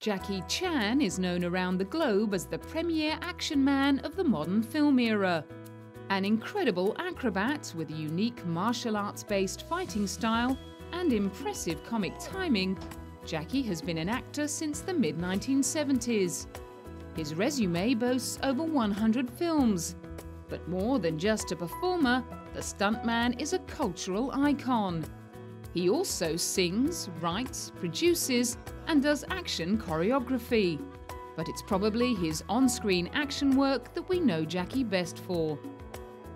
Jackie Chan is known around the globe as the premier action man of the modern film era. An incredible acrobat with a unique martial arts-based fighting style and impressive comic timing, Jackie has been an actor since the mid-1970s. His resume boasts over 100 films. But more than just a performer, the stuntman is a cultural icon. He also sings, writes, produces, and does action choreography. But it's probably his on-screen action work that we know Jackie best for.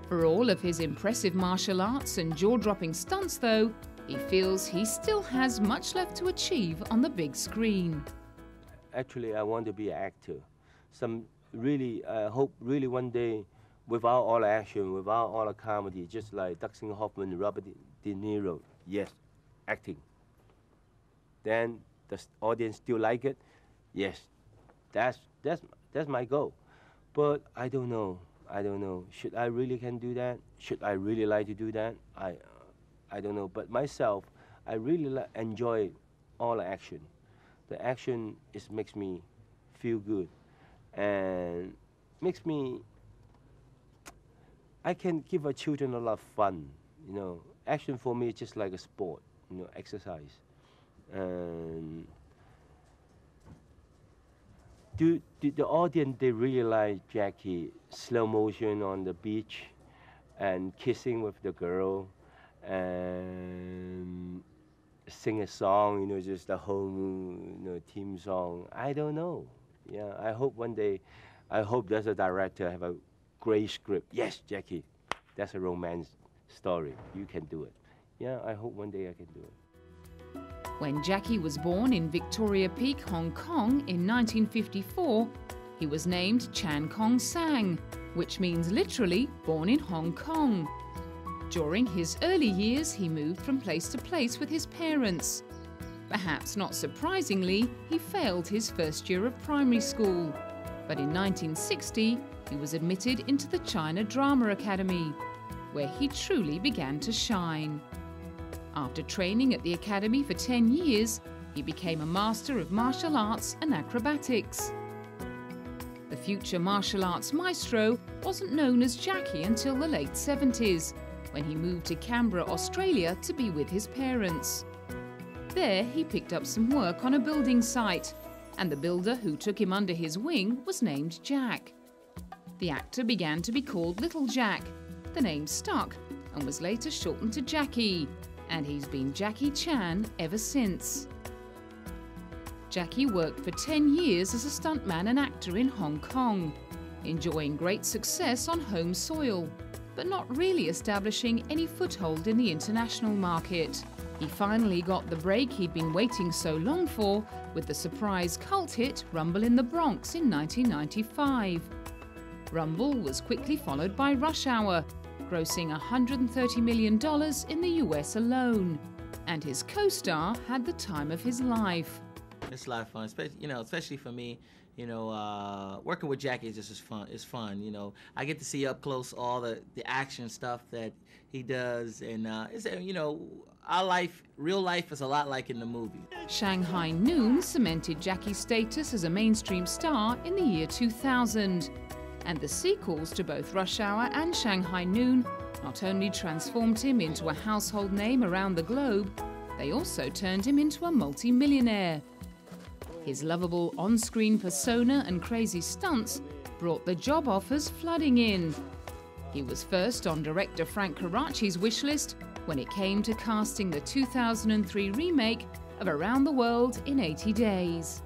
For all of his impressive martial arts and jaw-dropping stunts, though, he feels he still has much left to achieve on the big screen. Actually, I want to be an actor. I hope really one day, without all the action, without all the comedy, just like Dustin Hoffman, Robert De Niro, yes, acting. Then the audience still like it, yes, that's my goal. But I don't know. Should I really can do that? Should I really like to do that? I don't know. But myself, I really enjoy all the action. The action makes me feel good, and makes me. I can give our children a lot of fun. You know, action for me is just like a sport. You know, exercise. And do the audience, they really like Jackie slow motion on the beach and kissing with the girl and sing a song, you know, just the whole, theme song. I don't know. Yeah, I hope one day, I hope there's a director have a great script. Yes, Jackie, that's a romance story. You can do it. Yeah, I hope one day I can do it. When Jackie was born in Victoria Peak, Hong Kong in 1954, he was named Chan Kong Sang, which means literally born in Hong Kong. During his early years, he moved from place to place with his parents. Perhaps not surprisingly, he failed his first year of primary school. But in 1960, he was admitted into the China Drama Academy, where he truly began to shine. After training at the academy for 10 years, he became a master of martial arts and acrobatics. The future martial arts maestro wasn't known as Jackie until the late 70s, when he moved to Canberra, Australia to be with his parents. There, he picked up some work on a building site, and the builder who took him under his wing was named Jack. The actor began to be called Little Jack. The name stuck and was later shortened to Jackie, and he's been Jackie Chan ever since. Jackie worked for 10 years as a stuntman and actor in Hong Kong, enjoying great success on home soil, but not really establishing any foothold in the international market. He finally got the break he'd been waiting so long for with the surprise cult hit Rumble in the Bronx in 1995. Rumble was quickly followed by Rush Hour, grossing $130 million in the US alone. And his co-star had the time of his life. It's a lot of fun, especially for me. Working with Jackie is just as fun. It's fun, I get to see up close all the action stuff that he does, and our life, real life, is a lot like in the movie. Shanghai Noon cemented Jackie's status as a mainstream star in the year 2000. And the sequels to both Rush Hour and Shanghai Noon not only transformed him into a household name around the globe, they also turned him into a multimillionaire. His lovable on-screen persona and crazy stunts brought the job offers flooding in. He was first on director Frank Karachi's wish list when it came to casting the 2003 remake of Around the World in 80 Days.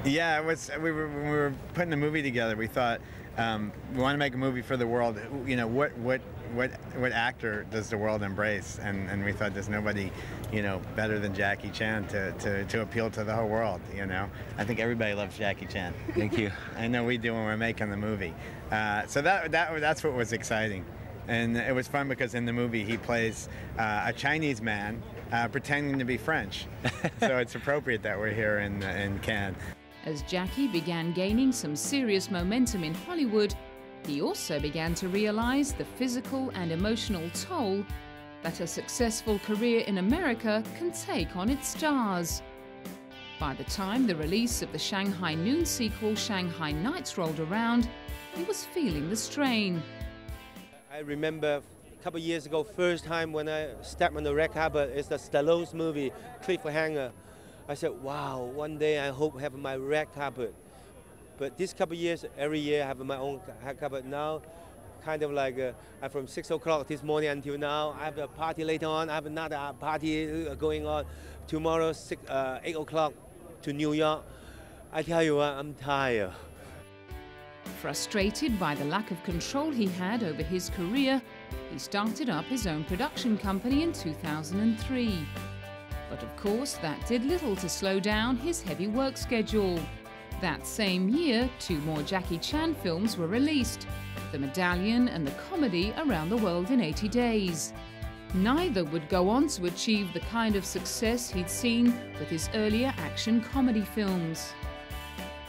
Yeah, when we were putting the movie together, we thought, we want to make a movie for the world. What actor does the world embrace? And we thought there's nobody, better than Jackie Chan to appeal to the whole world. I think everybody loves Jackie Chan. Thank you. I know we do when we're making the movie. So that's what was exciting, and it was fun because in the movie he plays a Chinese man pretending to be French. So it's appropriate that we're here in Cannes. As Jackie began gaining some serious momentum in Hollywood, he also began to realize the physical and emotional toll that a successful career in America can take on its stars. By the time the release of the Shanghai Noon sequel, Shanghai Nights, rolled around, he was feeling the strain. I remember a couple of years ago, first time when I stepped on the red carpet, it's the Stallone's movie, Cliffhanger. I said, wow, one day I hope I have my red carpet. But this couple of years, every year I have my own red carpet. Now, kind of like from 6 o'clock this morning until now, I have a party later on, I have another party going on. Tomorrow, 8 o'clock to New York. I tell you what, I'm tired. Frustrated by the lack of control he had over his career, he started up his own production company in 2003. But of course, that did little to slow down his heavy work schedule. That same year, 2 more Jackie Chan films were released, The Medallion and the comedy Around the World in 80 Days. Neither would go on to achieve the kind of success he'd seen with his earlier action comedy films.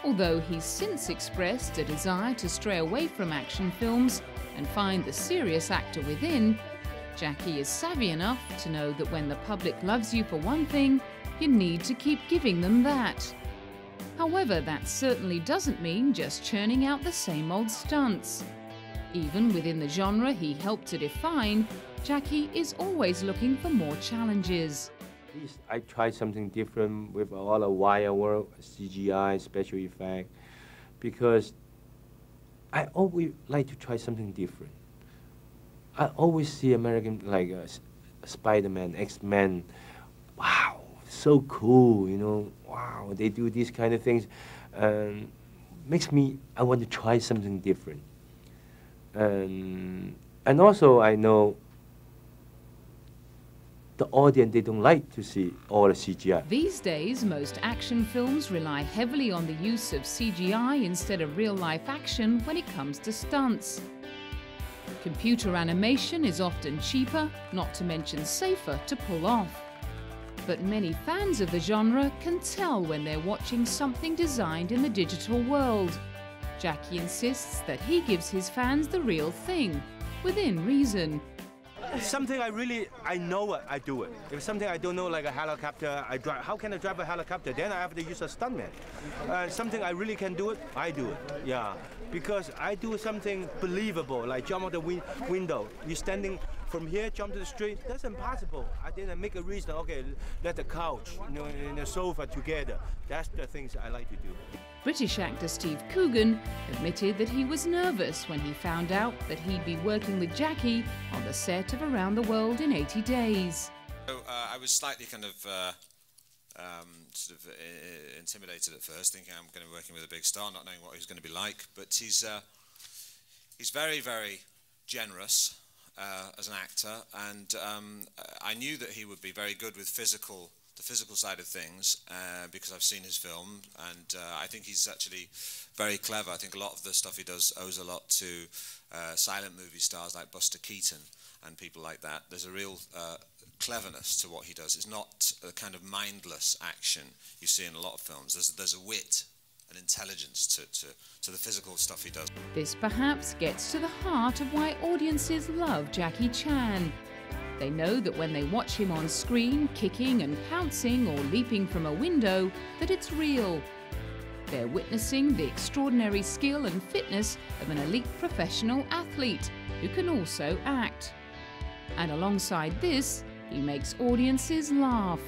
Although he's since expressed a desire to stray away from action films and find the serious actor within, Jackie is savvy enough to know that when the public loves you for one thing, you need to keep giving them that. However, that certainly doesn't mean just churning out the same old stunts. Even within the genre he helped to define, Jackie is always looking for more challenges. At least I tried something different with all the wire work, CGI, special effect, because I always like to try something different. I always see American, like Spider-Man, X-Men, wow, so cool, you know, wow, they do these kind of things, and makes me, I want to try something different. And also I know the audience, they don't like to see all the CGI. These days, most action films rely heavily on the use of CGI instead of real-life action when it comes to stunts. Computer animation is often cheaper, not to mention safer, to pull off. But many fans of the genre can tell when they're watching something designed in the digital world. Jackie insists that he gives his fans the real thing, within reason. Something I know it, I do it. If something I don't know, like a helicopter, I drive. How can I drive a helicopter? Then I have to use a stuntman. Something I really can do it, I do it. Yeah, because I do something believable, like jump out the window. You're standing from here, jump to the street. That's impossible. I didn't make a reason. Okay, let the couch, you know, and the sofa together. That's the things I like to do. British actor Steve Coogan admitted that he was nervous when he found out that he'd be working with Jackie on the set of Around the World in 80 Days. So, I was slightly kind of intimidated at first, thinking I'm going to be working with a big star, not knowing what he's going to be like. But he's very, very generous as an actor, and I knew that he would be very good with the physical side of things, because I've seen his film, and I think he's actually very clever. I think a lot of the stuff he does owes a lot to silent movie stars like Buster Keaton and people like that. There's a real cleverness to what he does. It's not a kind of mindless action you see in a lot of films. There's a wit, an intelligence to the physical stuff he does. This perhaps gets to the heart of why audiences love Jackie Chan. They know that when they watch him on screen, kicking and pouncing or leaping from a window, that it's real. They're witnessing the extraordinary skill and fitness of an elite professional athlete who can also act. And alongside this, he makes audiences laugh.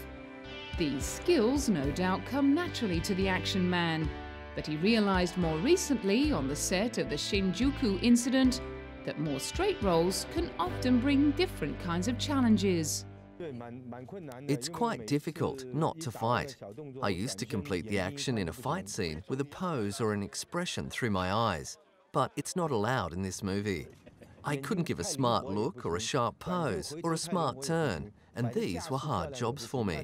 These skills no doubt come naturally to the action man, but he realized more recently on the set of the Shinjuku incident that more straight roles can often bring different kinds of challenges. It's quite difficult not to fight. I used to complete the action in a fight scene with a pose or an expression through my eyes, but it's not allowed in this movie. I couldn't give a smart look or a sharp pose or a smart turn, and these were hard jobs for me.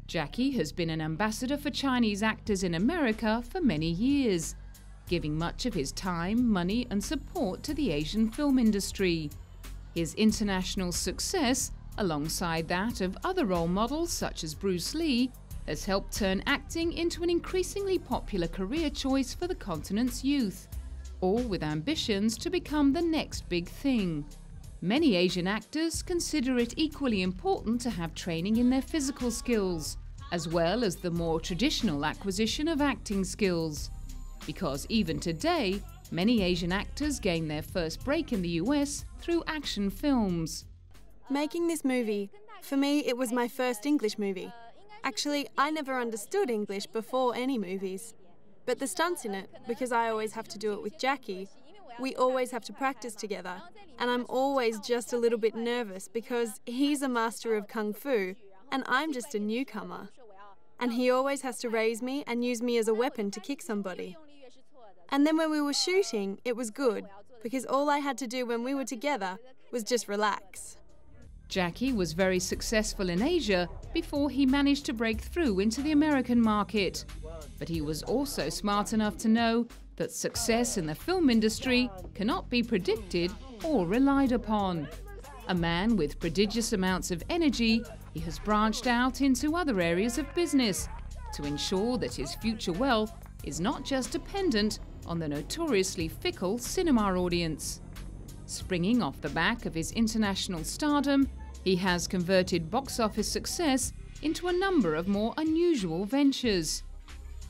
Jackie has been an ambassador for Chinese actors in America for many years, giving much of his time, money and support to the Asian film industry. His international success, alongside that of other role models such as Bruce Lee, has helped turn acting into an increasingly popular career choice for the continent's youth, all with ambitions to become the next big thing. Many Asian actors consider it equally important to have training in their physical skills, as well as the more traditional acquisition of acting skills. Because even today, many Asian actors gain their first break in the US through action films. Making this movie, for me, it was my first English movie. Actually, I never understood English before any movies. But the stunts in it, because I always have to do it with Jackie, we always have to practice together. And I'm always just a little bit nervous because he's a master of Kung Fu and I'm just a newcomer. And he always has to raise me and use me as a weapon to kick somebody. And then when we were shooting, it was good because all I had to do when we were together was just relax. Jackie was very successful in Asia before he managed to break through into the American market. But he was also smart enough to know that success in the film industry cannot be predicted or relied upon. A man with prodigious amounts of energy, he has branched out into other areas of business to ensure that his future wealth is not just dependent on the notoriously fickle cinema audience. Springing off the back of his international stardom, he has converted box office success into a number of more unusual ventures.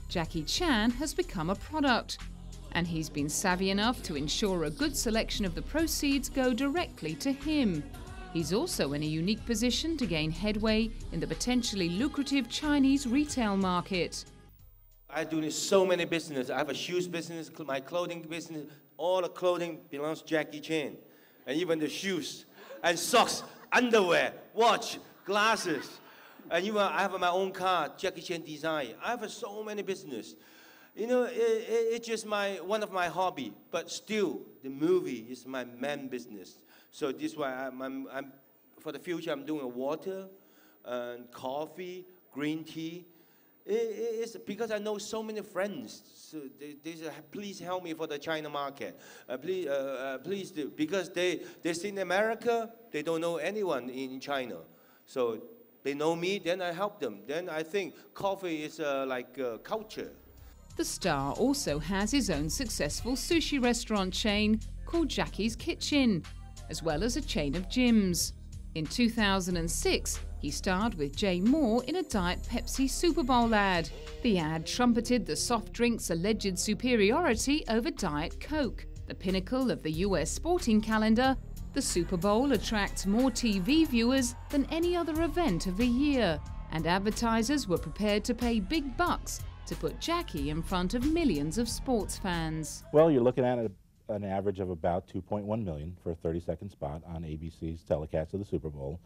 Jackie Chan has become a product, and he's been savvy enough to ensure a good selection of the proceeds go directly to him. He's also in a unique position to gain headway in the potentially lucrative Chinese retail market. I do so many business. I have a shoes business, my clothing business. All the clothing belongs to Jackie Chan. And even the shoes and socks, underwear, watch, glasses. And even I have my own car, Jackie Chan design. I have so many business. You know, it's just one of my hobby. But still, the movie is my main business. So this is why I'm for the future, I'm doing water, and coffee, green tea. It's because I know so many friends. So they say, please help me for the China market. Please do. Because they see in America, they don't know anyone in China. So they know me, then I help them. Then I think coffee is like culture. The star also has his own successful sushi restaurant chain called Jackie's Kitchen, as well as a chain of gyms. In 2006, he starred with Jay Moore in a Diet Pepsi Super Bowl ad. The ad trumpeted the soft drink's alleged superiority over Diet Coke. The pinnacle of the US sporting calendar, the Super Bowl attracts more TV viewers than any other event of the year, and advertisers were prepared to pay big bucks to put Jackie in front of millions of sports fans. Well, you're looking at an average of about 2.1 million for a 30-second spot on ABC's telecast of the Super Bowl.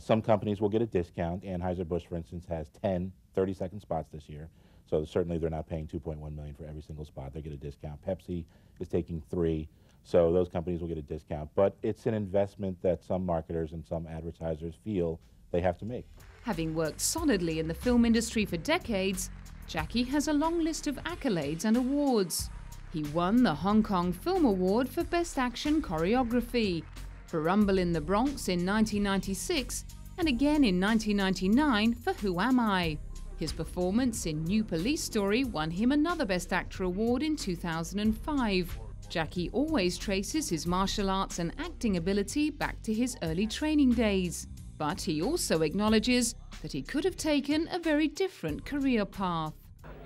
Some companies will get a discount. Anheuser-Busch, for instance, has 10 30-second spots this year. So certainly they're not paying 2.1 million for every single spot. They get a discount. Pepsi is taking 3. So those companies will get a discount. But it's an investment that some marketers and some advertisers feel they have to make. Having worked solidly in the film industry for decades, Jackie has a long list of accolades and awards. He won the Hong Kong Film Award for Best Action Choreography, for Rumble in the Bronx in 1996, and again in 1999 for Who Am I? His performance in New Police Story won him another Best Actor award in 2005. Jackie always traces his martial arts and acting ability back to his early training days. But he also acknowledges that he could have taken a very different career path.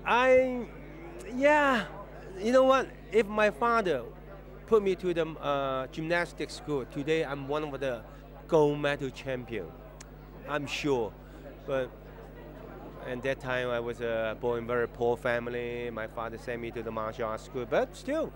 Yeah, you know what? If my father put me to the gymnastics school, today I'm one of the gold medal champion. I'm sure. But at that time, I was born in a very poor family. My father sent me to the martial arts school. But still,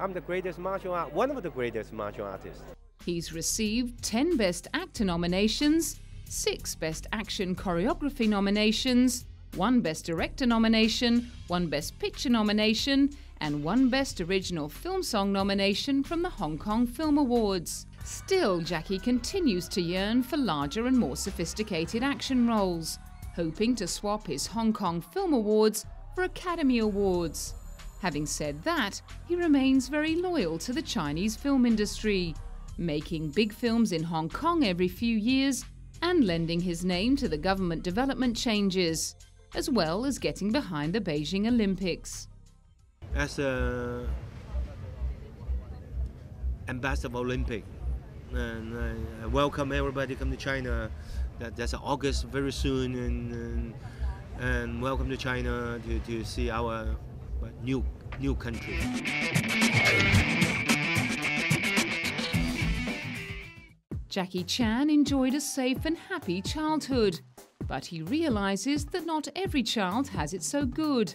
I'm the greatest one of the greatest martial artists. He's received 10 Best Actor nominations, 6 Best Action Choreography nominations, 1 Best Director nomination, 1 Best Picture nomination, and 1 Best Original Film Song nomination from the Hong Kong Film Awards. Still, Jackie continues to yearn for larger and more sophisticated action roles, hoping to swap his Hong Kong Film Awards for Academy Awards. Having said that, he remains very loyal to the Chinese film industry, making big films in Hong Kong every few years and lending his name to the government development changes, as well as getting behind the Beijing Olympics. As an ambassador of Olympic, and I welcome everybody come to China. That's August very soon, and welcome to China to see our new country. Jackie Chan enjoyed a safe and happy childhood, but he realizes that not every child has it so good.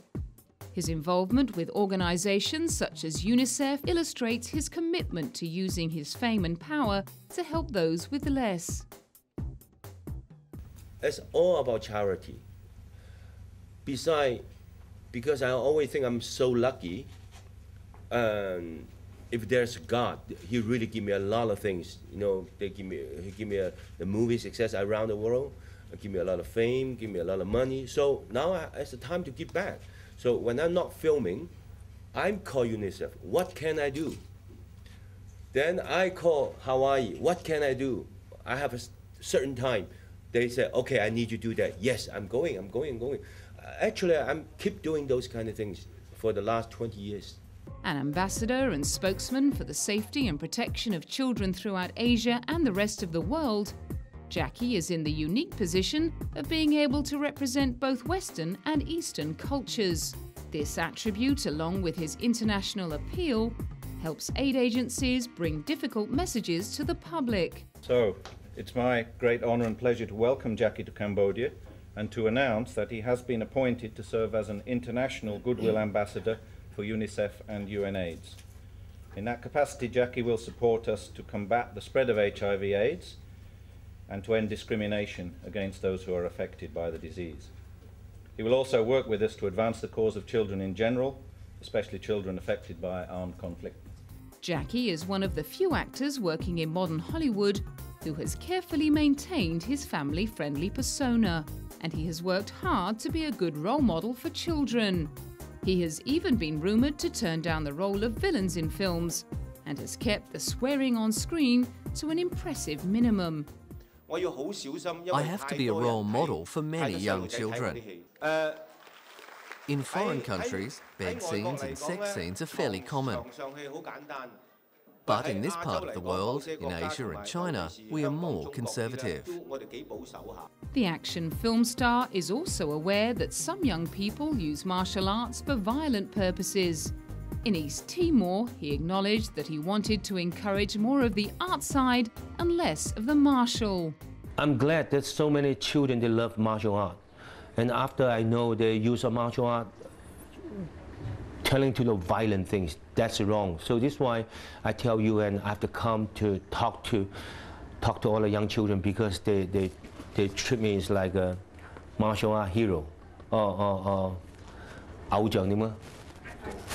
His involvement with organizations such as UNICEF illustrates his commitment to using his fame and power to help those with less. It's all about charity. Besides, because I always think I'm so lucky, if there's God, He really give me a lot of things. You know, He give me the movie success around the world, give me a lot of fame, give me a lot of money. So now it's the time to give back. So when I'm not filming, I'm call UNICEF. What can I do? Then I call Hawaii. What can I do? I have a certain time. They say, okay, I need you to do that. Yes, I'm going. Actually, I'm keep doing those kind of things for the last 20 years. An ambassador and spokesman for the safety and protection of children throughout Asia and the rest of the world, Jackie is in the unique position of being able to represent both Western and Eastern cultures. This attribute, along with his international appeal, helps aid agencies bring difficult messages to the public. So, it's my great honor and pleasure to welcome Jackie to Cambodia and to announce that he has been appointed to serve as an international goodwill ambassador for UNICEF and UNAIDS. In that capacity, Jackie will support us to combat the spread of HIV/AIDS and to end discrimination against those who are affected by the disease. He will also work with us to advance the cause of children in general, especially children affected by armed conflict. Jackie is one of the few actors working in modern Hollywood who has carefully maintained his family-friendly persona, and he has worked hard to be a good role model for children. He has even been rumoured to turn down the role of villains in films and has kept the swearing on screen to an impressive minimum. I have to be a role model for many young children. In foreign countries, bed scenes and sex scenes are fairly common. But in this part of the world, in Asia and China, we are more conservative. The action film star is also aware that some young people use martial arts for violent purposes. In East Timor, he acknowledged that he wanted to encourage more of the art side and less of the martial. I'm glad that so many children, they love martial art. And after I know the use of martial art, telling to the violent things, that's wrong. So this is why I tell you, and I have to come to talk to all the young children, because they treat me as like a martial art hero or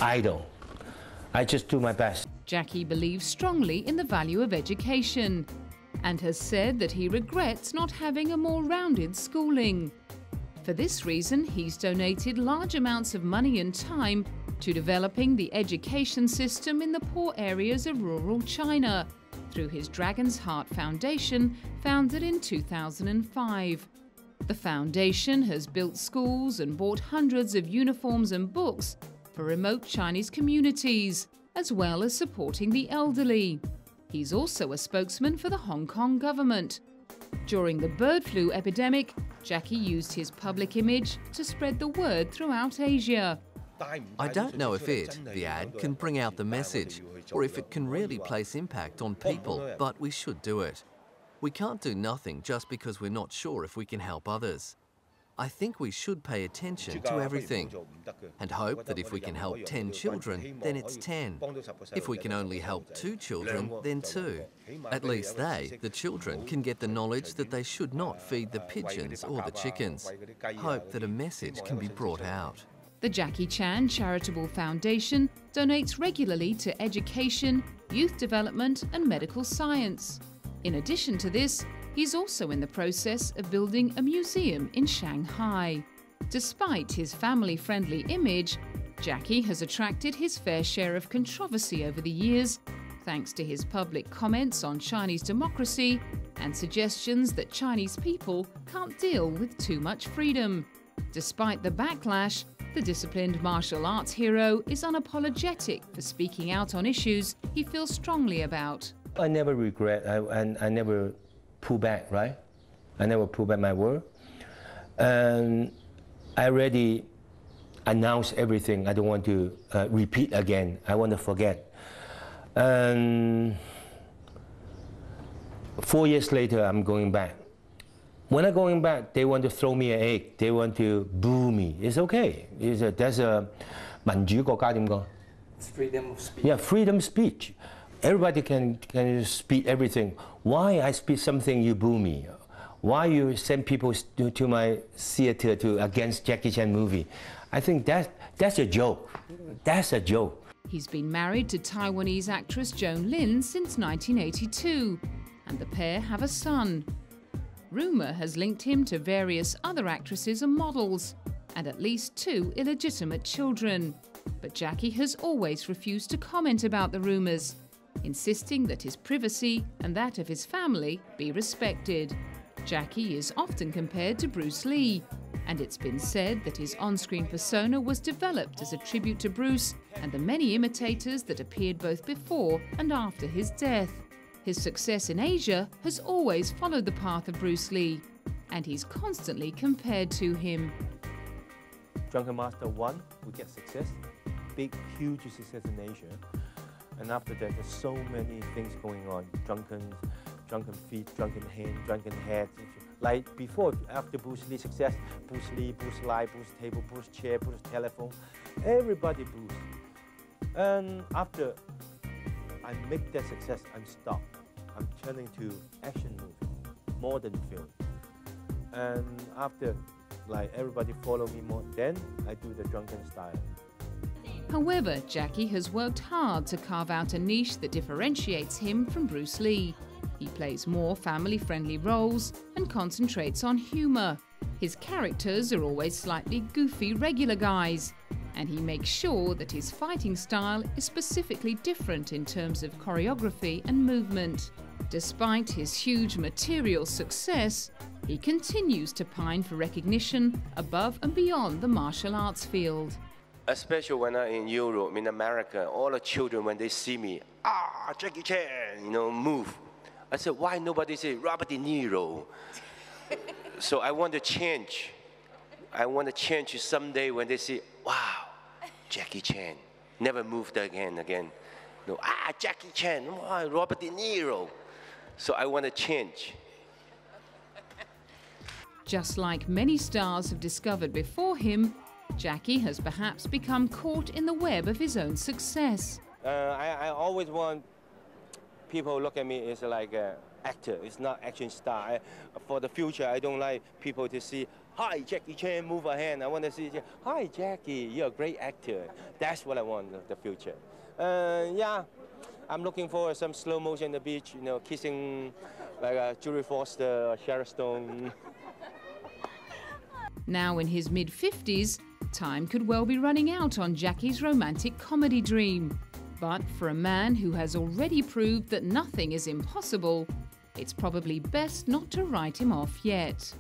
idol. I just do my best. Jackie believes strongly in the value of education and has said that he regrets not having a more rounded schooling. For this reason, he's donated large amounts of money and time to developing the education system in the poor areas of rural China through his Dragon's Heart Foundation, founded in 2005. The foundation has built schools and bought hundreds of uniforms and books for remote Chinese communities, as well as supporting the elderly. He's also a spokesman for the Hong Kong government. During the bird flu epidemic, Jackie used his public image to spread the word throughout Asia. I don't know if the ad, can bring out the message, or if it can really place impact on people, but we should do it. We can't do nothing just because we're not sure if we can help others. I think we should pay attention to everything and hope that if we can help 10 children, then it's 10. If we can only help 2 children, then 2. At least they, the children, can get the knowledge that they should not feed the pigeons or the chickens. Hope that a message can be brought out. The Jackie Chan Charitable Foundation donates regularly to education, youth development and medical science. In addition to this, he's also in the process of building a museum in Shanghai. Despite his family-friendly image, Jackie has attracted his fair share of controversy over the years, thanks to his public comments on Chinese democracy and suggestions that Chinese people can't deal with too much freedom. Despite the backlash, the disciplined martial arts hero is unapologetic for speaking out on issues he feels strongly about. I never regret, and I never pull back, right? I never pull back my word. And I already announced everything. I don't want to repeat again. I want to forget. And 4 years later, I'm going back. When I'm going back, they want to throw me an egg. They want to boo me. It's okay. That's a 民主國家點講? Freedom of speech. Yeah, freedom of speech. Everybody can speak everything. Why I speak something, you boo me? Why you send people to my theater against Jackie Chan movie? I think that's a joke. That's a joke. He's been married to Taiwanese actress Joan Lin since 1982, and the pair have a son. Rumour has linked him to various other actresses and models, and at least 2 illegitimate children. But Jackie has always refused to comment about the rumours, insisting that his privacy and that of his family be respected. Jackie is often compared to Bruce Lee, and it's been said that his on-screen persona was developed as a tribute to Bruce and the many imitators that appeared both before and after his death. His success in Asia has always followed the path of Bruce Lee, and he's constantly compared to him. Drunken Master 1, we get success, big, huge success in Asia. And after that, there's so many things going on. Drunken feet, drunken hand, drunken head. Like before, after Bruce Lee success, Bruce Lee, Bruce Lie, Bruce table, Bruce chair, Bruce telephone, everybody Bruce. And after I make that success, I'm stopped. I'm turning to action movie, modern film. And after, like everybody follow me more, then I do the drunken style. However, Jackie has worked hard to carve out a niche that differentiates him from Bruce Lee. He plays more family-friendly roles and concentrates on humour. His characters are always slightly goofy regular guys, and he makes sure that his fighting style is specifically different in terms of choreography and movement. Despite his huge material success, he continues to pine for recognition above and beyond the martial arts field. Especially when I'm in Europe, in America, all the children, when they see me, Jackie Chan, move. I said, why nobody say Robert De Niro? So I want to change. I want to change someday when they see, wow, Jackie Chan, never moved again. No, Jackie Chan, Robert De Niro. So I want to change. Just like many stars have discovered before him, Jackie has perhaps become caught in the web of his own success. I always want people look at me as like an actor. It's not action star. For the future, I don't like people to see, hi, Jackie Chan, move a hand. I want to see, hi, Jackie, you're a great actor. That's what I want in the future. Yeah, I'm looking for some slow motion on the beach, kissing like Julie Foster or Sharon Stone. Now in his mid-50s, time could well be running out on Jackie's romantic comedy dream. But for a man who has already proved that nothing is impossible, it's probably best not to write him off yet.